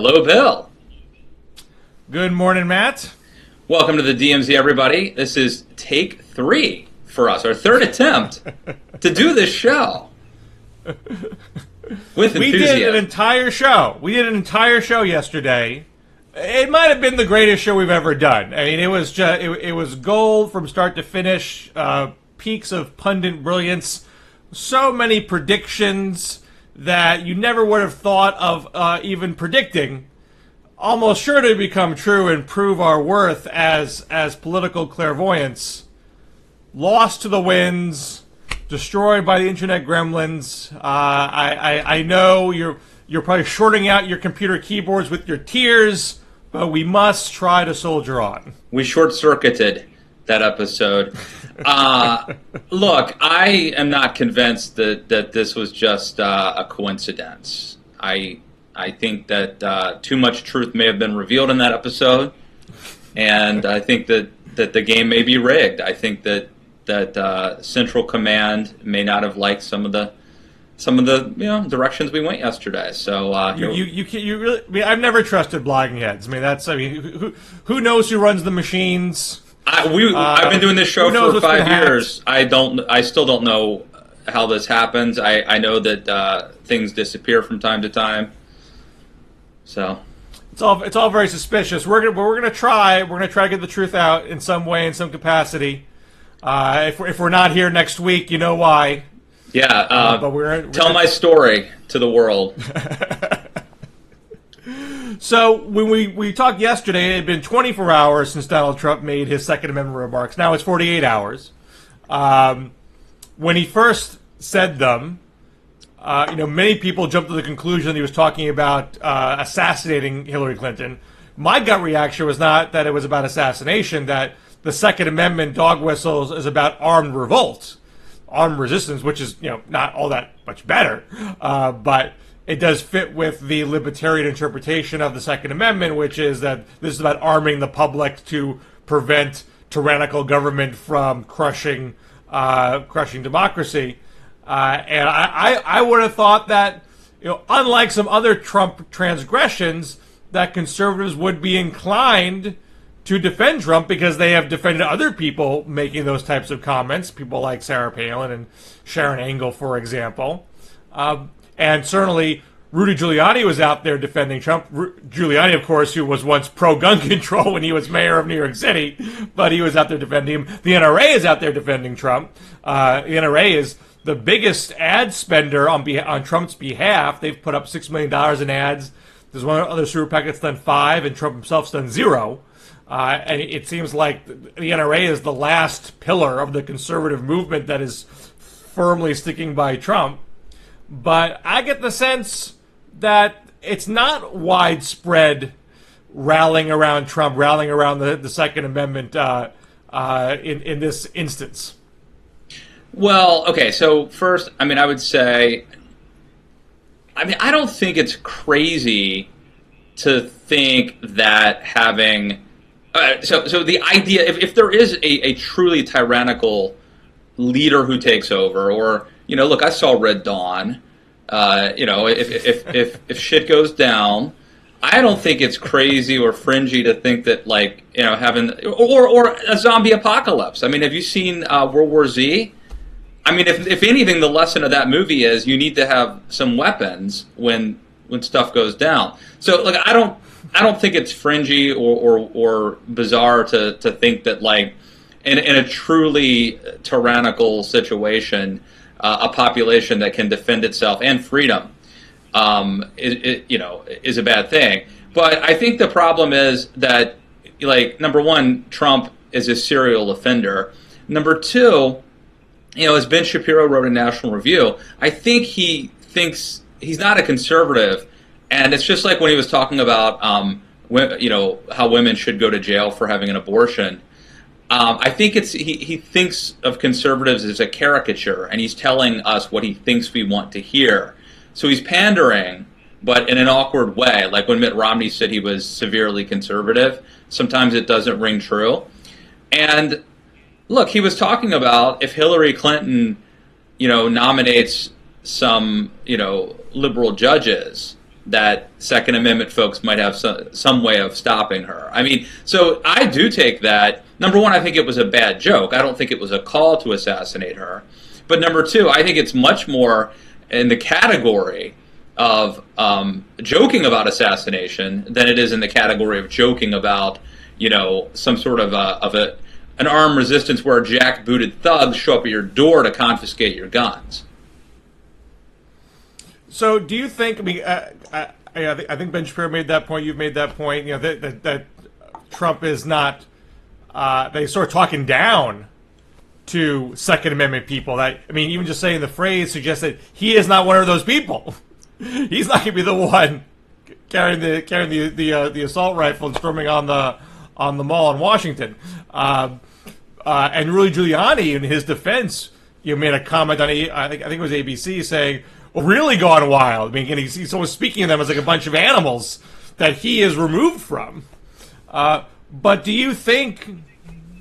Hello, Bill. Good morning, Matt. Welcome to the DMZ, everybody. This is take 3 for us, our third attempt to do this show. With enthusiasm. We did an entire show. We did an entire show yesterday. It might have been the greatest show we've ever done. I mean, it was just it was gold from start to finish. Peaks of pundit brilliance. So many predictions that you never would have thought of even predicting. Almost sure to become true and prove our worth as political clairvoyants. Lost to the winds, destroyed by the internet gremlins. I know you're probably shorting out your computer keyboards with your tears, but we must try to soldier on. We short-circuited that episode. Look, I am not convinced that this was just a coincidence. I think that too much truth may have been revealed in that episode, and I think that the game may be rigged. I think that Central Command may not have liked some of the directions we went yesterday. So you really, I mean, I've never trusted blogging heads. Who knows who runs the machines? I've been doing this show for 5 years. I still don't know how this happens. I know that things disappear from time to time. So it's all very suspicious. We're gonna try to get the truth out in some way, in some capacity. If we're not here next week, you know why. Yeah, but we're tell my story to the world. So when we talked yesterday, it had been 24 hours since Donald Trump made his Second Amendment remarks. Now it's 48 hours. When he first said them, many people jumped to the conclusion that he was talking about assassinating Hillary Clinton. My gut reaction was not that it was about assassination, that the Second Amendment dog whistles is about armed revolt, armed resistance, which is not all that much better, but it does fit with the libertarian interpretation of the Second Amendment, which is that this is about arming the public to prevent tyrannical government from crushing democracy. And I would have thought that, unlike some other Trump transgressions, that conservatives would be inclined to defend Trump because they have defended other people making those types of comments, people like Sarah Palin and Sharon Angle, for example. And certainly Rudy Giuliani was out there defending Trump. Giuliani, of course, who was once pro-gun control when he was mayor of New York City, but he was out there defending him. The NRA is out there defending Trump. The NRA is the biggest ad spender on Trump's behalf. They've put up $6 million in ads. There's one other super PAC that's done 5, and Trump himself's done 0. And it seems like the NRA is the last pillar of the conservative movement that is firmly sticking by Trump. But I get the sense that it's not widespread rallying around Trump, rallying around the Second Amendment in this instance. Well, okay, so first, I would say, I don't think it's crazy to think that having... So the idea, if there is a truly tyrannical leader who takes over, or, look, I saw Red Dawn, if shit goes down, I don't think it's crazy or fringy to think that, having, or a zombie apocalypse. Have you seen World War Z? If anything, the lesson of that movie is you need to have some weapons when stuff goes down. So, I don't think it's fringy or bizarre to think that, in a truly tyrannical situation, a population that can defend itself and freedom, is a bad thing. But I think the problem is that, number one, Trump is a serial offender. Number two, as Ben Shapiro wrote in National Review, I think he thinks he's not a conservative, and it's just like when he was talking about, how women should go to jail for having an abortion. I think he thinks of conservatives as a caricature, and he's telling us what he thinks we want to hear. So he's pandering, but in an awkward way. Like when Mitt Romney said he was severely conservative, sometimes it doesn't ring true. And look, he was talking about if Hillary Clinton, nominates some, liberal judges, that Second Amendment folks might have some way of stopping her. I mean, so I do take that. Number one, I think it was a bad joke. I don't think it was a call to assassinate her. But number two, I think it's much more in the category of joking about assassination than it is in the category of joking about, some sort of an armed resistance where jackbooted thugs show up at your door to confiscate your guns. So, do you think? I mean, I think Ben Shapiro made that point. You've made that point. That Trump is not. They sort of talking down to Second Amendment people. Even just saying the phrase suggests that he is not one of those people. He's not going to be the one carrying the assault rifle and storming on the mall in Washington. And Rudy Giuliani, in his defense, made a comment on I think it was ABC saying, "Well, really gone wild." I mean, he's someone speaking of them as like a bunch of animals that he is removed from. But do you think?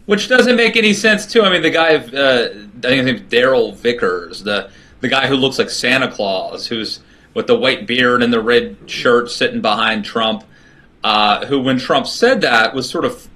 Which doesn't make any sense too. I mean, the guy, I think his name's Daryl Vickers, the guy who looks like Santa Claus, who's with the white beard and the red shirt sitting behind Trump, who, when Trump said that, was sort of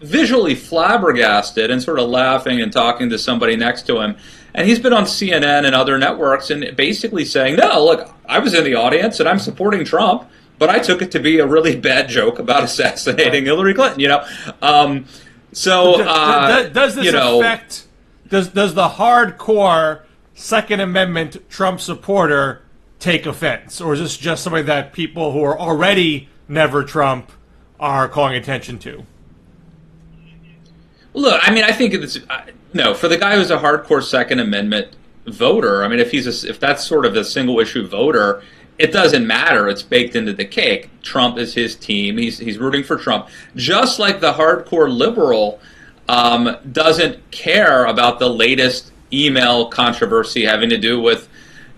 visually flabbergasted and sort of laughing and talking to somebody next to him. And he's been on CNN and other networks and basically saying, no, look, I was in the audience and I'm supporting Trump, but I took it to be a really bad joke about assassinating Hillary Clinton, So, does this affect, does the hardcore Second Amendment Trump supporter take offense? Or is this just something that people who are already never Trump are calling attention to? Look, I mean, I think it's no, for the guy who's a hardcore Second Amendment voter. I mean, if that's sort of a single issue voter, it doesn't matter. It's baked into the cake. Trump is his team. He's rooting for Trump. Just like the hardcore liberal doesn't care about the latest email controversy having to do with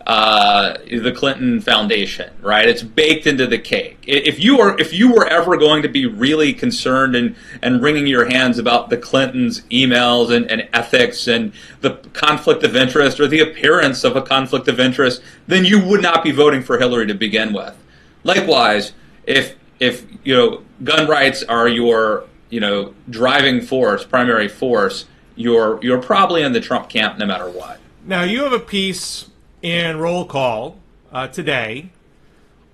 the Clinton Foundation, right? It's baked into the cake. If you were ever going to be really concerned and wringing your hands about the Clintons' emails and ethics and the conflict of interest or the appearance of a conflict of interest, then you would not be voting for Hillary to begin with. Likewise, if gun rights are your driving force, primary force, you're probably in the Trump camp no matter what. Now you have a piece in Roll Call today,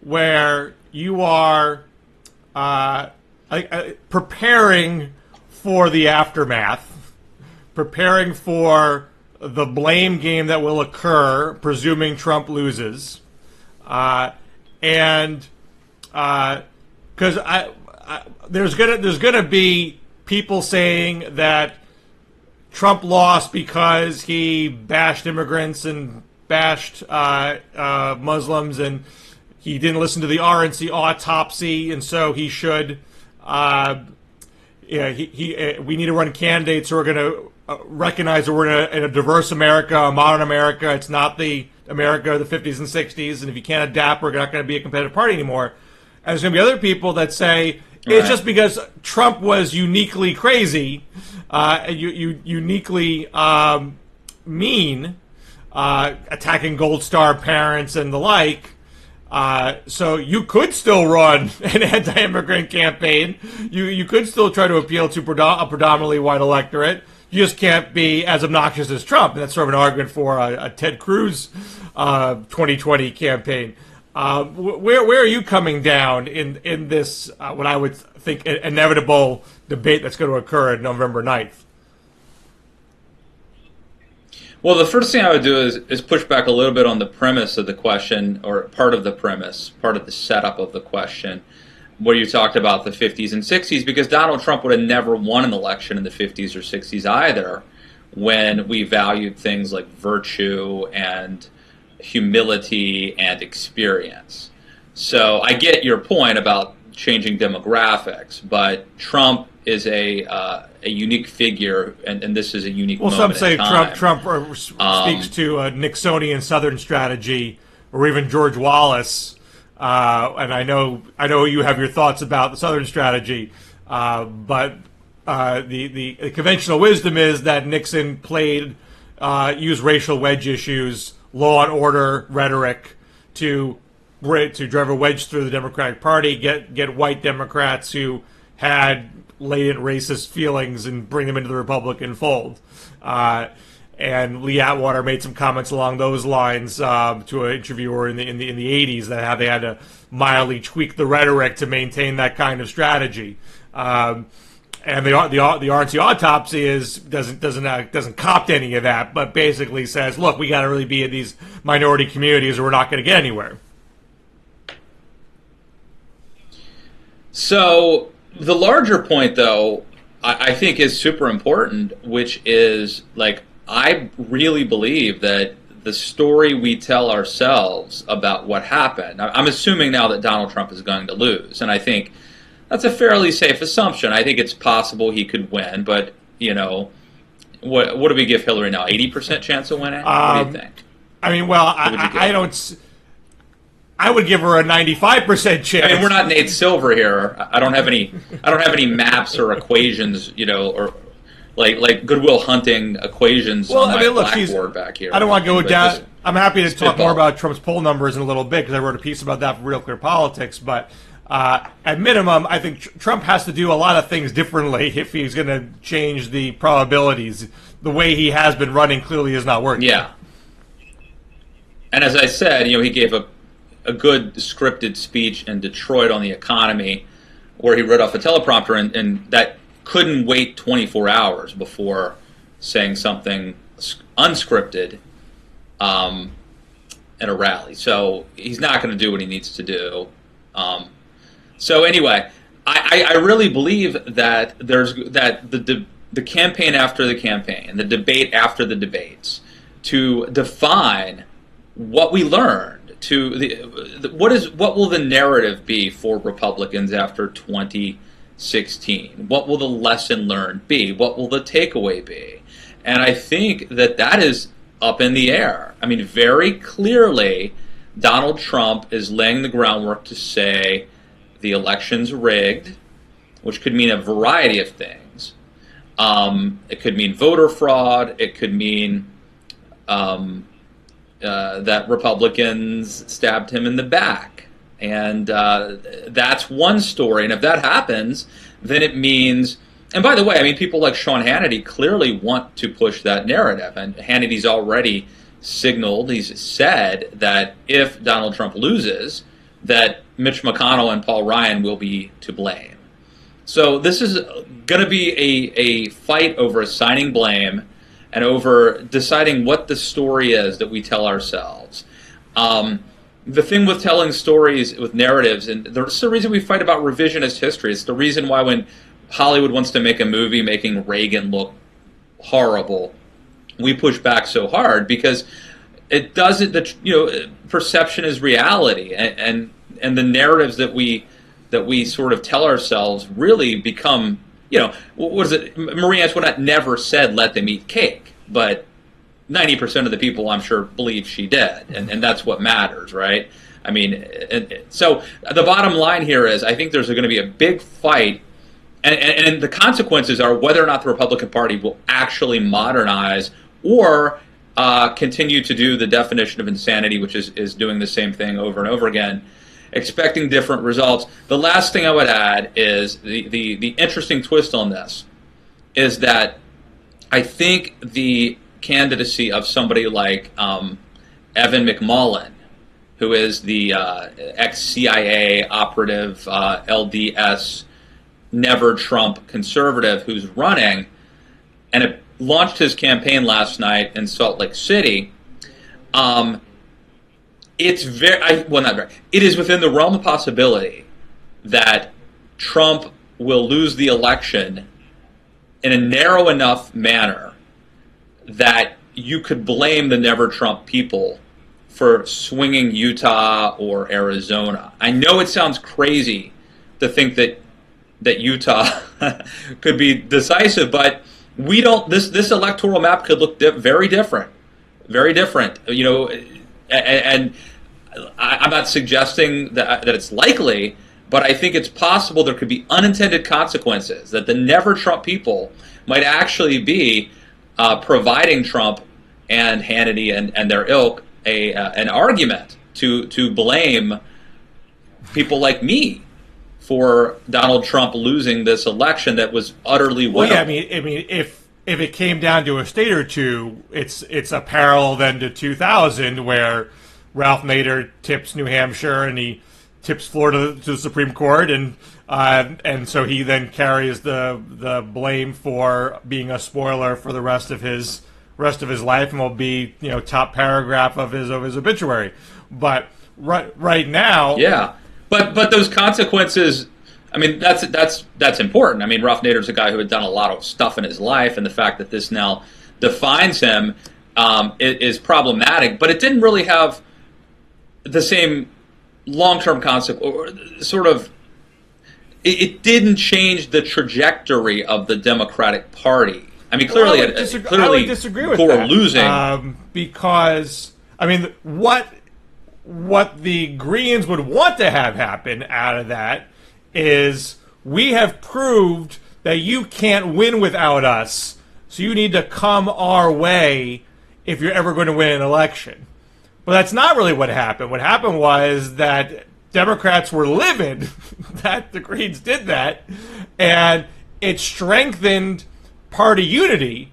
where you are preparing for the aftermath, preparing for the blame game that will occur, presuming Trump loses, and because there's gonna be people saying that Trump lost because he bashed immigrants and bashed Muslims, and he didn't listen to the RNC autopsy, and so he should. We need to run candidates who are going to recognize that we're in a diverse America, a modern America. It's not the America of the 50s and 60s, and if you can't adapt, we're not going to be a competitive party anymore. And there's going to be other people that say it's just because Trump was uniquely crazy, uniquely mean. Attacking Gold Star parents and the like. So you could still run an anti-immigrant campaign. You could still try to appeal to a predominantly white electorate. You just can't be as obnoxious as Trump. And that's sort of an argument for a Ted Cruz 2020 campaign. Where are you coming down in this, what I would think, inevitable debate that's going to occur on November 9th? Well, the first thing I would do is push back a little bit on the premise of the question, or part of the premise, part of the setup of the question, where you talked about the 50s and 60s, because Donald Trump would have never won an election in the 50s or 60s either, when we valued things like virtue and humility and experience. So I get your point about changing demographics, but Trump is a unique figure, and this is a unique moment some say in time. Trump speaks to a Nixonian Southern strategy, or even George Wallace. And I know you have your thoughts about the Southern strategy, but the conventional wisdom is that Nixon used racial wedge issues, law and order rhetoric to to drive a wedge through the Democratic Party, get white Democrats who had latent racist feelings and bring them into the Republican fold. And Lee Atwater made some comments along those lines to an interviewer in the 80s that how they had to mildly tweak the rhetoric to maintain that kind of strategy. And the RNC autopsy doesn't cop any of that, but basically says, look, we got to really be in these minority communities or we're not going to get anywhere. So the larger point, though, I think is super important, which is, like, I really believe that the story we tell ourselves about what happened, I'm assuming now that Donald Trump is going to lose, and I think that's a fairly safe assumption. I think it's possible he could win, but, you know, what do we give Hillary now, 80% chance of winning? What do you think? I mean, well, I would give her a 95% chance. I mean, we're not Nate Silver here. I don't have any maps or equations, you know, or like Goodwill Hunting equations on my blackboard back here. I don't want to go down. I'm happy to talk more about Trump's poll numbers in a little bit because I wrote a piece about that for Real Clear Politics. But at minimum, I think Trump has to do a lot of things differently if he's going to change the probabilities. The way he has been running clearly is not working. Yeah. And as I said, you know, he gave a good scripted speech in Detroit on the economy where he read off a teleprompter and that couldn't wait 24 hours before saying something unscripted in a rally. So he's not going to do what he needs to do. So anyway, I really believe that the campaign after the campaign, the debate after the debates, to define what we learned, what will the narrative be for Republicans after 2016? What will the lesson learned be? What will the takeaway be? And I think that is up in the air. I mean, very clearly, Donald Trump is laying the groundwork to say the election's rigged, which could mean a variety of things. It could mean voter fraud. It could mean that Republicans stabbed him in the back. And that's one story. And if that happens, then it means... And by the way, I mean, people like Sean Hannity clearly want to push that narrative. And Hannity's already signaled, he's said that if Donald Trump loses, that Mitch McConnell and Paul Ryan will be to blame. So this is going to be a fight over assigning blame and over deciding what the story is that we tell ourselves. The thing with telling stories with narratives, and there's the reason we fight about revisionist history. It's the reason why when Hollywood wants to make a movie making Reagan look horrible, we push back so hard because it doesn't. Perception is reality, and the narratives that we sort of tell ourselves really become. What is it? Marie Antoinette never said let them eat cake, but 90% of the people, I'm sure, believe she did, and that's what matters, right? I mean, so the bottom line here is I think there's going to be a big fight, and the consequences are whether or not the Republican Party will actually modernize or continue to do the definition of insanity, which is doing the same thing over and over again, expecting different results. The last thing I would add is the interesting twist on this is that I think the candidacy of somebody like Evan McMullin, who is the ex-CIA operative, LDS, never Trump conservative who's running, and it launched his campaign last night in Salt Lake City. It is within the realm of possibility that Trump will lose the election in a narrow enough manner that you could blame the Never Trump people for swinging Utah or Arizona. I know it sounds crazy to think that Utah could be decisive, but we don't. This electoral map could look very different, very different. And I'm not suggesting that it's likely, but I think it's possible there could be unintended consequences, that the Never Trump people might actually be providing Trump and Hannity and their ilk an argument to blame people like me for Donald Trump losing this election that was utterly winnable. Well, yeah, I mean, if it came down to a state or two, it's a parallel then to 2000, where Ralph Nader tips New Hampshire and he tips Florida to the Supreme Court, and so he then carries the blame for being a spoiler for the rest of his life, and will be top paragraph of his obituary. But right now, yeah. But those consequences, I mean, that's important. I mean, Ralph Nader's a guy who had done a lot of stuff in his life, and the fact that this now defines him is problematic. But it didn't really have the same long-term consequence, sort of. It didn't change the trajectory of the Democratic Party. I mean, clearly, I would disagree with for that, losing because I mean, what the Greens would want to have happen out of that is, we have proved that you can't win without us, so you need to come our way if you're ever going to win an election. But that's not really what happened. What happened was that Democrats were livid that the Greens did that, and it strengthened party unity,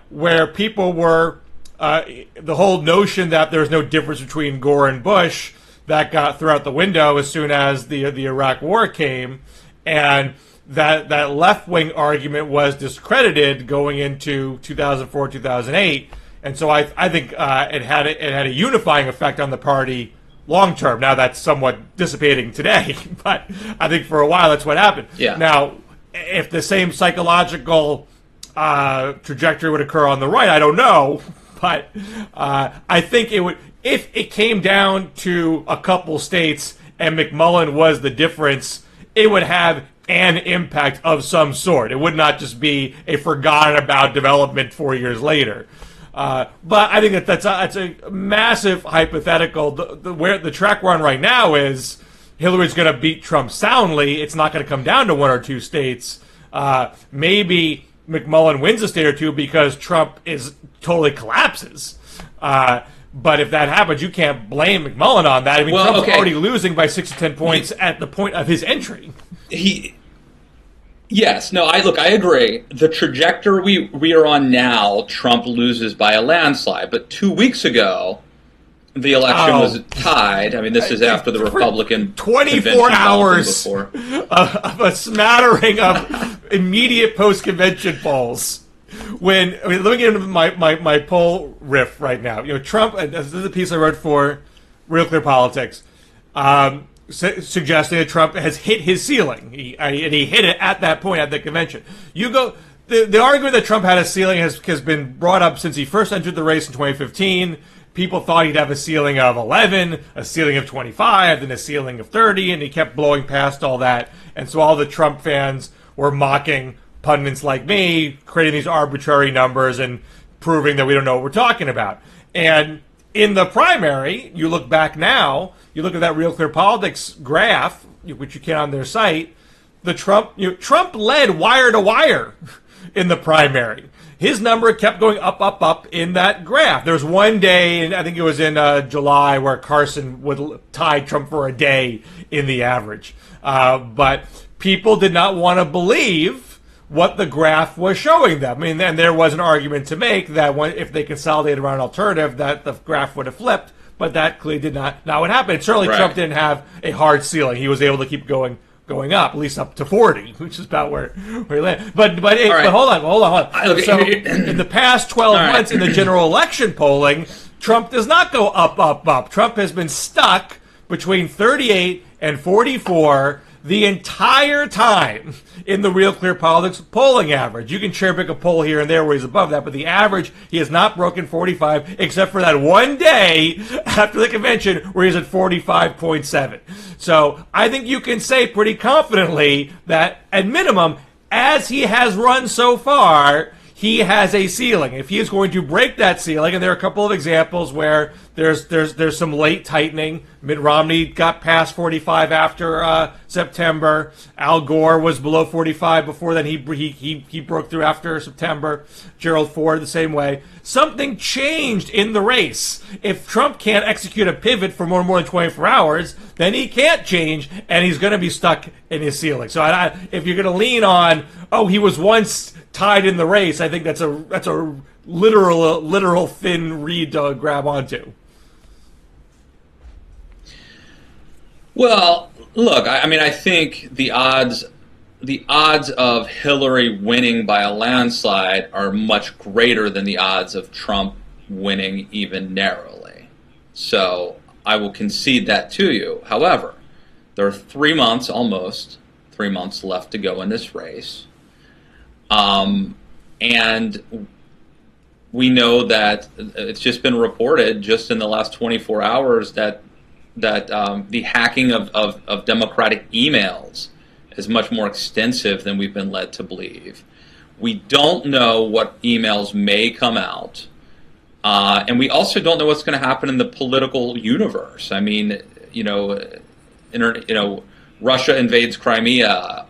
where people were the whole notion that there's no difference between Gore and Bush, that got thrown out the window as soon as the Iraq War came, and that left-wing argument was discredited going into 2004, 2008, and so I think it had a unifying effect on the party long term. Now that's somewhat dissipating today, but I think for a while that's what happened. Yeah. Now, if the same psychological trajectory would occur on the right, I don't know. But I think it would, if it came down to a couple states and McMullin was the difference, it would have an impact of some sort. It would not just be a forgotten about development 4 years later. But I think that's a massive hypothetical. Where the track we're on right now is Hillary's going to beat Trump soundly. It's not going to come down to one or two states. Maybe McMullin wins a state or two because Trump totally collapses. But if that happens, you can't blame McMullin on that. I mean, Trump's already losing by 6 to 10 points at the point of his entry. Yes, no, I agree. The trajectory we are on now, Trump loses by a landslide. But 2 weeks ago, the election was tied. I mean, this is after the Republican 24 hours of a smattering of immediate post-convention polls. Let me get into my poll riff right now. Trump, this is a piece I wrote for Real Clear Politics, suggesting that Trump has hit his ceiling. He hit it at that point at the convention. The argument that Trump had a ceiling has been brought up since he first entered the race in 2015. People thought he'd have a ceiling of 11, a ceiling of 25, then a ceiling of 30, and he kept blowing past all that. And so all the Trump fans were mocking pundits like me, creating these arbitrary numbers and proving that we don't know what we're talking about. And in the primary, you look back now, you look at that Real Clear Politics graph, which you can on their site, Trump led wire to wire in the primary. His number kept going up in that graph. There was one day, and I think it was in July, where Carson would tie Trump for a day in the average. But people did not want to believe what the graph was showing them. I mean, and there was an argument to make that if they consolidated around an alternative, that the graph would have flipped. But that clearly did not what happened. Certainly, right. Trump didn't have a hard ceiling. He was able to keep going up, at least up to 40, which is about where he landed. But hold on. So in the past 12 months in the general election polling, Trump does not go up. Trump has been stuck between 38 and 44 the entire time in the Real Clear Politics polling average. You can cherry pick a poll here and there where he's above that, but the average, he has not broken 45 except for that one day after the convention where he's at 45.7. So I think you can say pretty confidently that at minimum, as he has run so far, he has a ceiling. If he is going to break that ceiling, and there are a couple of examples where there's some late tightening. Mitt Romney got past 45 after September. Al Gore was below 45 before then. He broke through after September. Gerald Ford the same way. Something changed in the race. If Trump can't execute a pivot for more than 24 hours, then he can't change, and he's going to be stuck in his ceiling. So if you're going to lean on, he was once tied in the race, I think that's a literal thin reed to grab onto. Well, look, I think the odds of Hillary winning by a landslide are much greater than the odds of Trump winning even narrowly. So I will concede that to you. However, there are 3 months, almost 3 months left to go in this race. And we know that it's just been reported just in the last 24 hours that the hacking of Democratic emails is much more extensive than we've been led to believe. We don't know what emails may come out, and we also don't know what's going to happen in the political universe. I mean, Russia invades Crimea,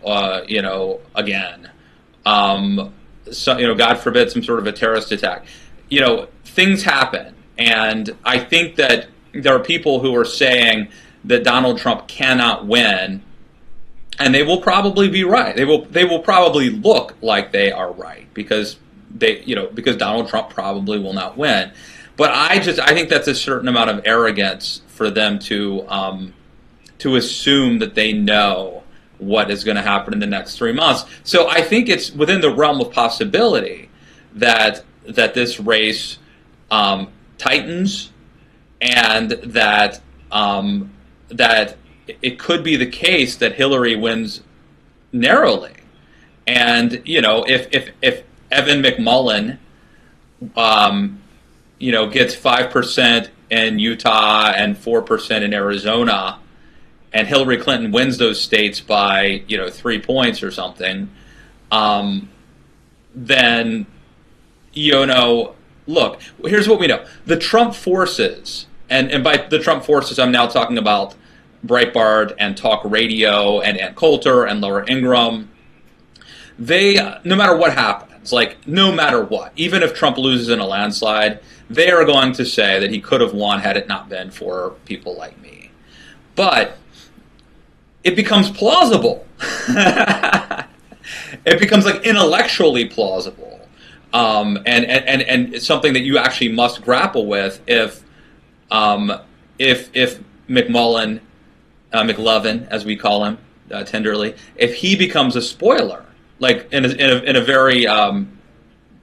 again. God forbid some sort of a terrorist attack. Things happen, and I think that there are people who are saying that Donald Trump cannot win, and they will probably be right. They will probably look like they are right because Donald Trump probably will not win. But I think that's a certain amount of arrogance for them to assume that they know what is going to happen in the next 3 months. So I think it's within the realm of possibility that this race tightens, and that it could be the case that Hillary wins narrowly. And if Evan McMullin gets 5% in Utah and 4% in Arizona, and Hillary Clinton wins those states by 3 points or something, then look, here's what we know: the Trump forces, and by the Trump forces, I'm now talking about Breitbart and Talk Radio and Ann Coulter and Laura Ingraham. They, no matter what happens, no matter what, even if Trump loses in a landslide, they are going to say that he could have won had it not been for people like me. But it becomes plausible. It becomes intellectually plausible, and it's something that you actually must grapple with if McMullin, McLovin, as we call him tenderly, if he becomes a spoiler, in a very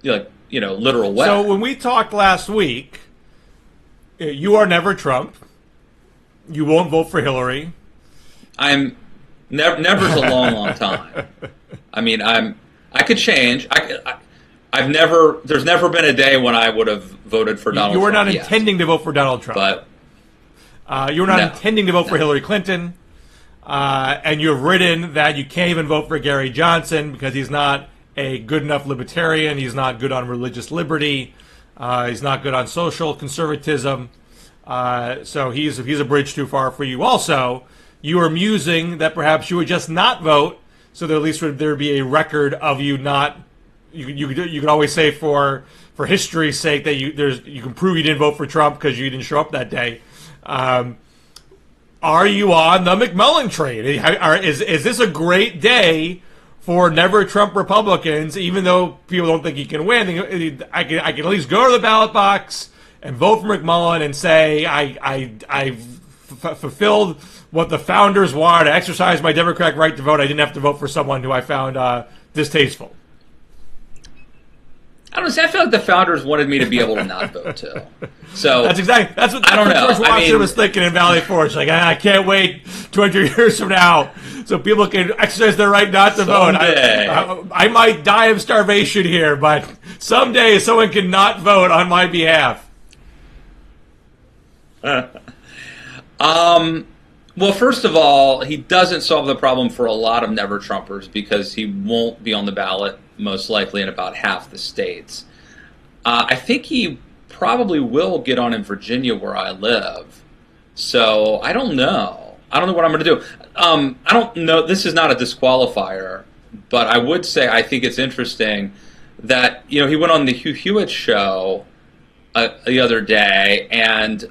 literal way. So when we talked last week, you are never Trump. You won't vote for Hillary. I'm never's a long time. I could change. I've never. There's never been a day when I would have voted for Donald Trump. You were not intending to vote for Donald Trump. But you were not intending to vote for Hillary Clinton. And you've written that you can't even vote for Gary Johnson because he's not a good enough libertarian. He's not good on religious liberty. He's not good on social conservatism. So he's a bridge too far for you. Also, you are musing that perhaps you would just not vote, so that at least there would be a record of you not. You could always say for history's sake that you can prove you didn't vote for Trump because you didn't show up that day. Are you on the McMullin train? Is this a great day for never Trump Republicans? Even though people don't think he can win, I can at least go to the ballot box and vote for McMullin and say I've fulfilled what the founders wanted. I exercised my democratic right to vote. I didn't have to vote for someone who I found distasteful. I don't know. I feel like the founders wanted me to be able to not vote too. So that's what I don't know. George Washington was thinking in Valley Forge. I can't wait 200 years from now so people can exercise their right not to vote. I might die of starvation here, but someday someone can not vote on my behalf. Well, first of all, he doesn't solve the problem for a lot of never Trumpers because he won't be on the ballot most likely in about half the states. I think he probably will get on in Virginia where I live. So I don't know. I don't know what I'm going to do. I don't know. This is not a disqualifier, but I would say I think it's interesting that, he went on the Hugh Hewitt show the other day, and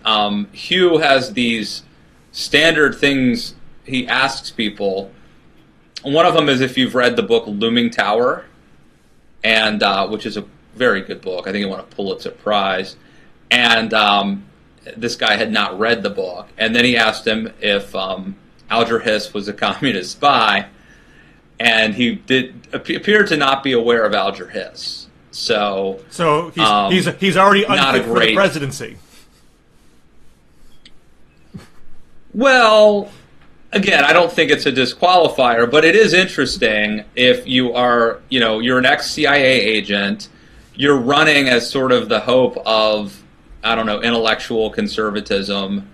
Hugh has these standard things he asks people. One of them is if you've read the book Looming Tower, and which is a very good book. I think it won a Pulitzer Prize. And this guy had not read the book. And then he asked him if Alger Hiss was a communist spy, and he appeared to not be aware of Alger Hiss. So he's already unfit for the presidency. Well, again, I don't think it's a disqualifier, but it is interesting if you are, you're an ex-CIA agent, you're running as sort of the hope of, I don't know, intellectual conservatism,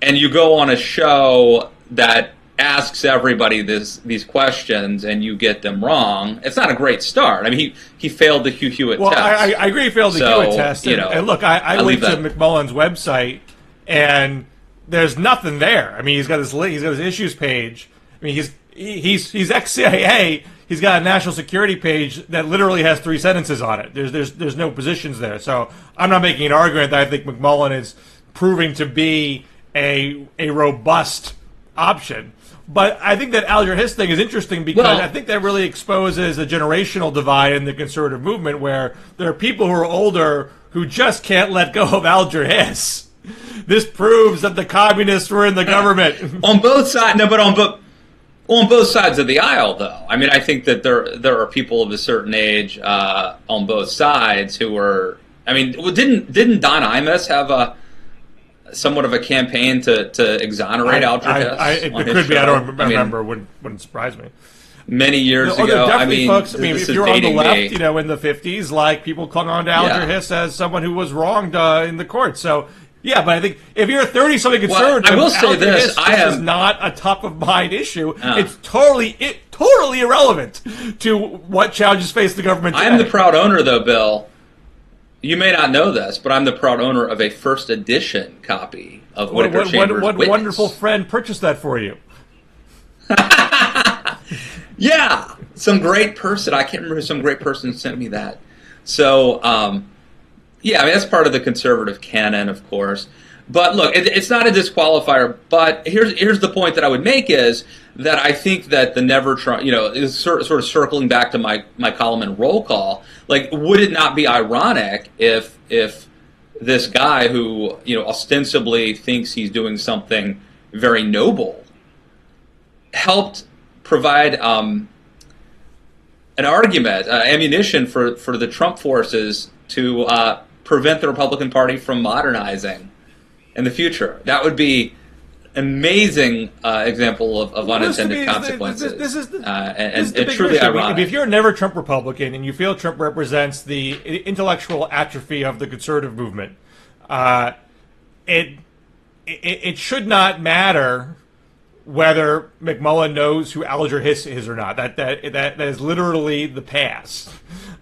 and you go on a show that asks everybody these questions and you get them wrong. It's not a great start. I mean, he failed the Hugh Hewitt test. I agree he failed the Hewitt test. And look, I went to McMullin's website, and there's nothing there. I mean, he's got his issues page. I mean, he's ex-CIA. He's got a national security page that literally has 3 sentences on it. There's no positions there. So I'm not making an argument that I think McMullin is proving to be a robust option. But I think that Alger Hiss thing is interesting because I think that really exposes a generational divide in the conservative movement where there are people who are older who just can't let go of Alger Hiss. This proves that the communists were in the government. On both sides, no, but on both sides of the aisle, though. I mean, I think that there are people of a certain age on both sides who are. I mean, didn't Don Imus have somewhat of a campaign to exonerate Alger Hiss? It could be. I don't remember. Wouldn't surprise me. Many years ago. There I mean, folks, if you're on the left, in the 50s, like people clung on to Alger Hiss as someone who was wronged in the court. So. Yeah, but I think if you're a 30-something conservative, I will say this: is not a top-of-mind issue. It's totally irrelevant to what challenges face the government today. I am the proud owner, though, Bill. You may not know this, but I'm the proud owner of a first edition copy of Whitaker Chambers' What Witness. wonderful friend purchased that for you? Yeah, some great person. I can't remember who some great person sent me that. So. Yeah, I mean, that's part of the conservative canon, of course. But look, it's not a disqualifier. But here's the point that I would make is that I think that the never Trump, is sort of circling back to my column in Roll Call. Like, would it not be ironic if this guy who ostensibly thinks he's doing something very noble helped provide an argument, ammunition for the Trump forces to prevent the Republican Party from modernizing in the future? That would be an amazing example of unintended consequences. This is truly ironic. If you're a never Trump Republican and you feel Trump represents the intellectual atrophy of the conservative movement, it should not matter whether McMullin knows who Alger Hiss is or not. That is literally the past.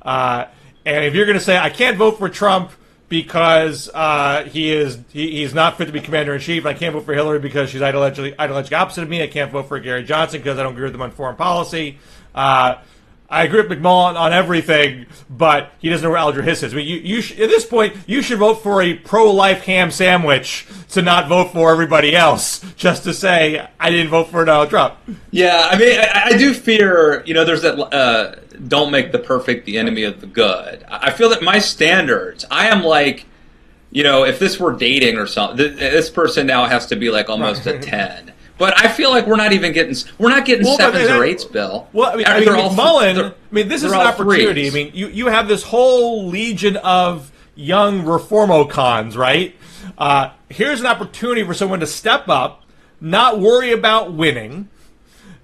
And if you're going to say, I can't vote for Trump because he's not fit to be commander-in-chief, I can't vote for Hillary because she's ideologically opposite of me, I can't vote for Gary Johnson because I don't agree with him on foreign policy, I agree with McMullin on everything, but he doesn't know where Alger Hiss is. I mean, at this point, you should vote for a pro-life ham sandwich to not vote for everybody else, just to say, I didn't vote for Donald Trump. Yeah, I mean, I do fear, there's that, don't make the perfect the enemy of the good. I feel that my standards, I am like, if this were dating or something, this person now has to be like almost a 10. But I feel like we're not getting 7s or 8s, Bill. Well, McMullin, this is an opportunity. 3s. I mean, you have this whole legion of young reformocons, right? Here's an opportunity for someone to step up, not worry about winning,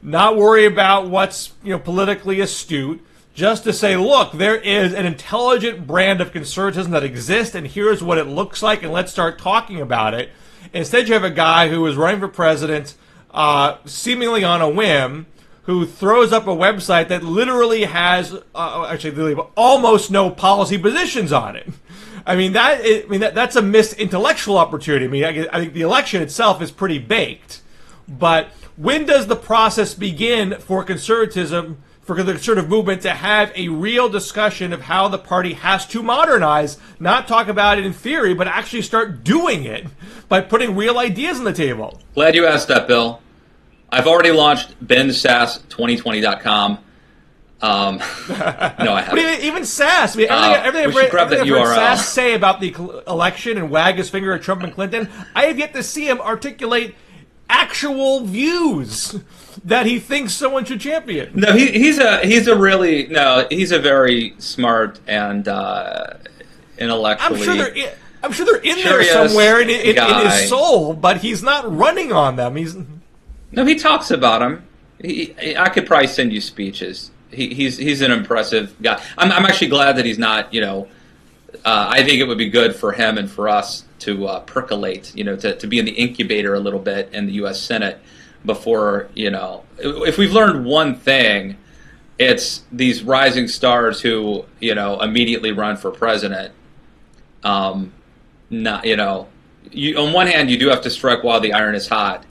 not worry about what's politically astute, just to say, look, there is an intelligent brand of conservatism that exists, and here's what it looks like, and let's start talking about it. Instead, you have a guy who is running for president seemingly on a whim, who throws up a website that literally has almost no policy positions on it. That's a missed intellectual opportunity. I think the election itself is pretty baked, but when does the process begin for conservatism, for the conservative movement, to have a real discussion of how the party has to modernize, not talk about it in theory, but actually start doing it by putting real ideas on the table? Glad you asked that, Bill. I've already launched BenSass2020.com. No, I haven't. But even Sass, everything we should grab that I've URL. heard Sass say about the election and wag his finger at Trump and Clinton, I have yet to see him articulate actual views that he thinks someone should champion. No, he's a very smart and intellectually. I'm sure they're in there somewhere in his soul, but he's not running on them. No, he talks about them. I could probably send you speeches. He's an impressive guy. I'm actually glad that he's not. I think it would be good for him and for us to percolate. To be in the incubator a little bit in the U.S. Senate before. If we've learned one thing, it's these rising stars who immediately run for president. On one hand, you do have to strike while the iron is hot.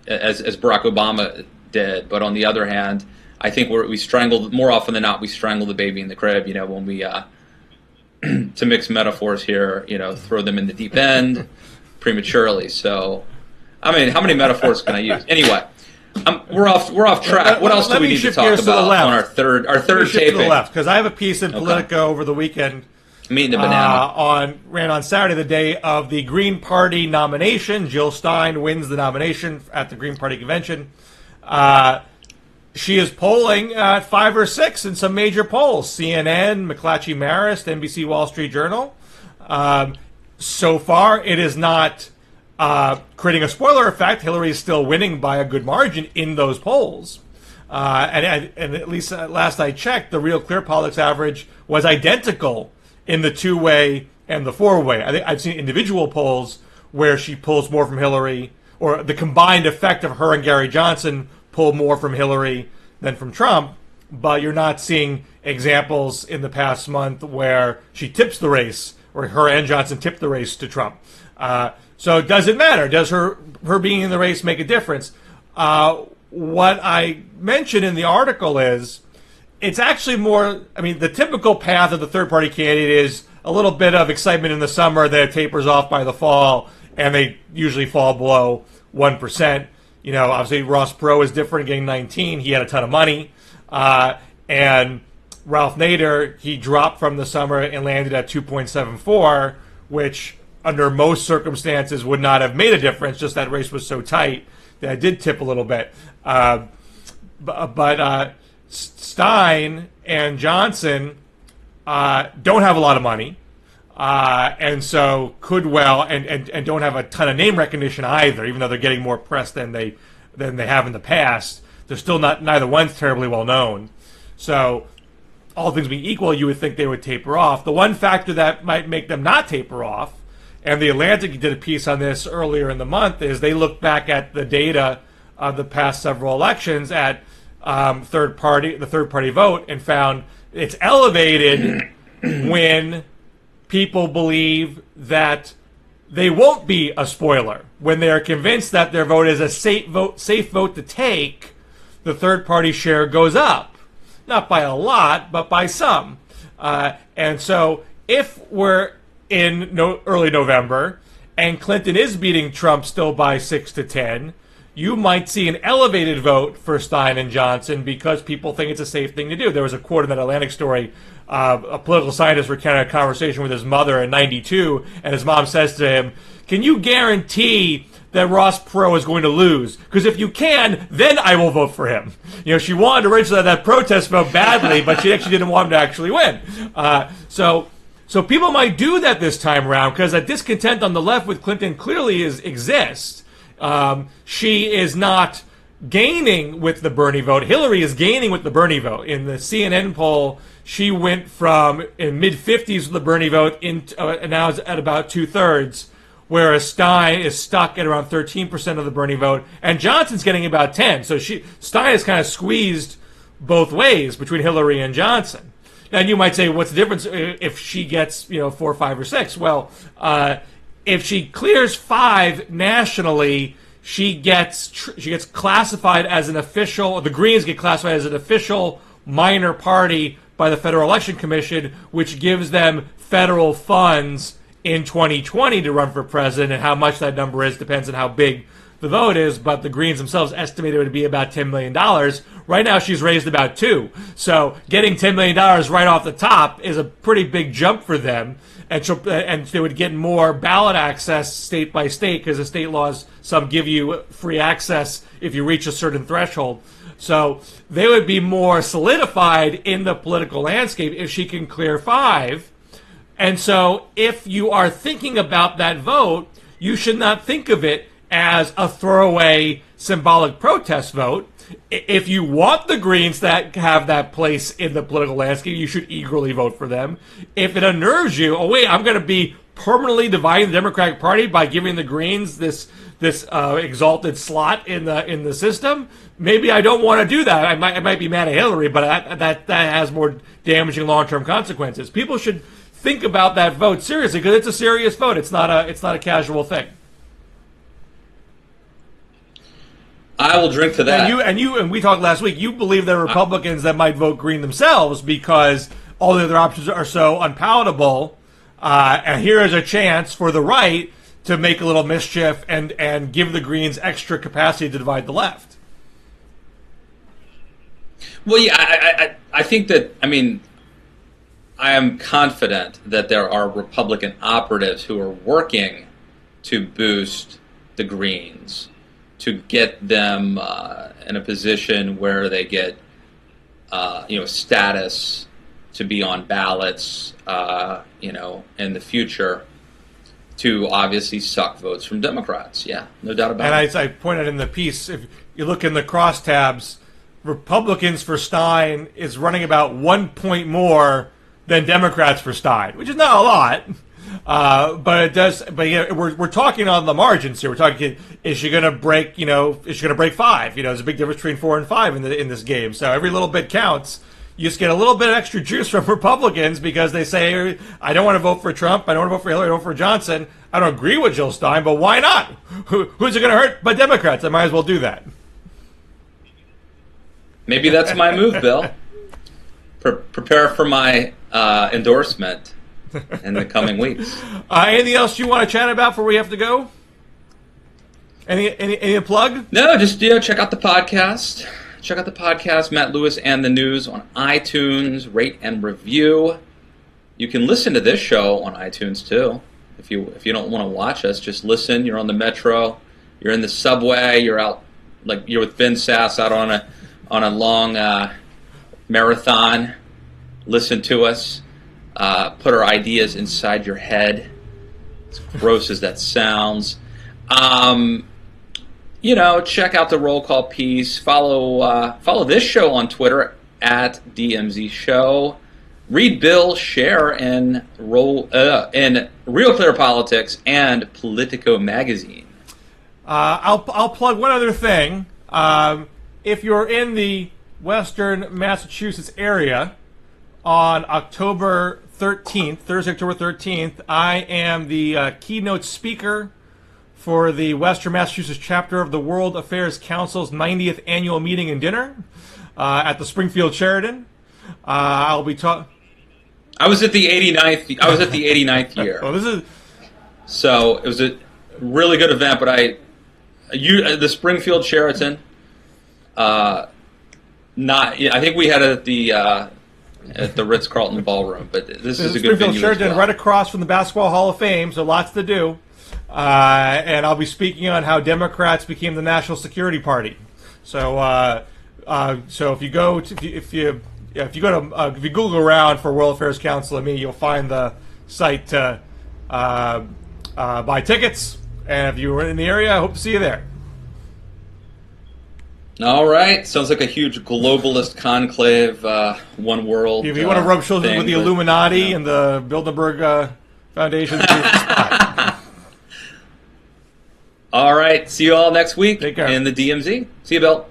As Barack Obama did, but on the other hand, I think we strangle, more often than not, we strangle the baby in the crib. When we to mix metaphors here, throw them in the deep end prematurely. So, how many metaphors can I use? Anyway, we're off track. What else do we need to talk about on our third taping? To the left, because I have a piece in Politico over the weekend. Meat and the banana. Ran on Saturday, the day of the Green Party nomination. Jill Stein wins the nomination at the Green Party convention. She is polling at 5 or 6 in some major polls. CNN, McClatchy Marist, NBC Wall Street Journal. So far, it is not creating a spoiler effect. Hillary is still winning by a good margin in those polls. And at least last I checked, the Real Clear Politics average was identical in the two-way and the four-way. I think I've seen individual polls where she pulls more from Hillary, or the combined effect of her and Gary Johnson pull more from Hillary than from Trump, but you're not seeing examples in the past month where she tips the race, or her and Johnson tip the race to Trump. So does it matter? Does her being in the race make a difference? What I mentioned in the article is, it's actually more, the typical path of the third-party candidate is a little bit of excitement in the summer, then it tapers off by the fall, and they usually fall below 1%. Obviously Ross Perot is different, getting 19. He had a ton of money. And Ralph Nader, he dropped from the summer and landed at 2.74, which under most circumstances would not have made a difference, just that race was so tight that it did tip a little bit. But Stein and Johnson don't have a lot of money, and so could well and don't have a ton of name recognition either. Even though they're getting more press than they have in the past, they're still neither one's terribly well known. So, all things being equal, you would think they would taper off. The one factor that might make them not taper off, and the Atlantic did a piece on this earlier in the month, is they looked back at the data of the past several elections at the third party vote, and found it's elevated when people believe that they won't be a spoiler. When they are convinced that their vote is a safe vote to take, the third party share goes up. Not by a lot, but by some. And so if we're in early November and Clinton is beating Trump still by 6 to 10, you might see an elevated vote for Stein and Johnson because people think it's a safe thing to do. There was a quote in that Atlantic story, a political scientist recounted a conversation with his mother in 92, and his mom says to him, "Can you guarantee that Ross Perot is going to lose? Because if you can, then I will vote for him." She wanted originally that protest vote badly, but she actually didn't want him to actually win. So people might do that this time around because that discontent on the left with Clinton clearly exists. She is not gaining with the Bernie vote. Hillary is gaining with the Bernie vote. In the CNN poll, she went from in mid-50s with the Bernie vote, now is at about 2/3, whereas Stein is stuck at around 13% of the Bernie vote, and Johnson's getting about 10. So Stein is kind of squeezed both ways between Hillary and Johnson. Now you might say, what's the difference if she gets 4, 5, or 6? Well, if she clears 5 nationally, she gets classified as an official. The Greens get classified as an official minor party by the Federal Election Commission, which gives them federal funds in 2020 to run for president, and how much that number is depends on how big the vote is, but the Greens themselves estimated it to be about $10 million. Right now she's raised about $2 million. So getting $10 million right off the top is a pretty big jump for them, and they would get more ballot access state by state, because the state laws, some give you free access if you reach a certain threshold. So they would be more solidified in the political landscape if she can clear 5. And so if you are thinking about that vote, you should not think of it as a throwaway symbolic protest vote. If you want the Greens that have that place in the political landscape, you should eagerly vote for them. If it unnerves you, oh wait, I'm going to be permanently dividing the Democratic Party by giving the Greens this exalted slot in the system, maybe I don't want to do that. I might be mad at Hillary, but that has more damaging long-term consequences. People should think about that vote seriously, because it's a serious vote. It's not a casual thing. I will drink to that. And we talked last week. You believe there are Republicans that might vote Green themselves because all the other options are so unpalatable. And here is a chance for the right to make a little mischief and give the Greens extra capacity to divide the left. Well, yeah, I think that, I am confident that there are Republican operatives who are working to boost the Greens, to get them in a position where they get, status to be on ballots, in the future, to obviously suck votes from Democrats. Yeah, no doubt about it. And I pointed in the piece, if you look in the crosstabs, Republicans for Stein is running about 1 point more than Democrats for Stein, which is not a lot. But it does. But we're talking on the margins here. We're talking: is she going to break? Is she going to break 5? There's a big difference between 4 and 5 in this game. So every little bit counts. You just get a little bit of extra juice from Republicans because they say, I don't want to vote for Trump, I don't want to vote for Hillary, I don't vote for Johnson. I don't agree with Jill Stein, but why not? Who's it going to hurt but Democrats? I might as well do that. Maybe that's my move, Bill. Prepare for my endorsement in the coming weeks. Anything else you want to chat about before we have to go? Any plug? No, just check out the podcast. Check out the podcast, Matt Lewis and the News, on iTunes. Rate and review. You can listen to this show on iTunes too. If you don't want to watch us, just listen. You're on the metro. You're in the subway. You're out, like you're with Ben Sass out on a long marathon. Listen to us. Put our ideas inside your head. As gross as that sounds. Check out the roll call piece. Follow this show on Twitter at DMZ Show. Read Bill, Scher, in Real Clear Politics and Politico magazine. I'll plug one other thing. If you're in the Western Massachusetts area on October 13th, Thursday, October 13th, I am the keynote speaker for the Western Massachusetts chapter of the World Affairs Council's 90th annual meeting and dinner at the Springfield Sheraton. I'll be talking. I was at the 89th. I was at the 89th year. So it was a really good event. But the Springfield Sheraton. I think we had it at the Ritz-Carlton Ballroom. But this is a good venue. Springfield Sheraton, right across from the Basketball Hall of Fame. So lots to do. And I'll be speaking on how Democrats became the national security party. So, if you Google around for World Affairs Council and me, you'll find the site to buy tickets. And if you're in the area, I hope to see you there. All right, sounds like a huge globalist conclave, one world. If you want to rub shoulders with the Illuminati and the Bilderberg Foundation. All right. See you all next week Take care. in the DMZ. See you, Bill.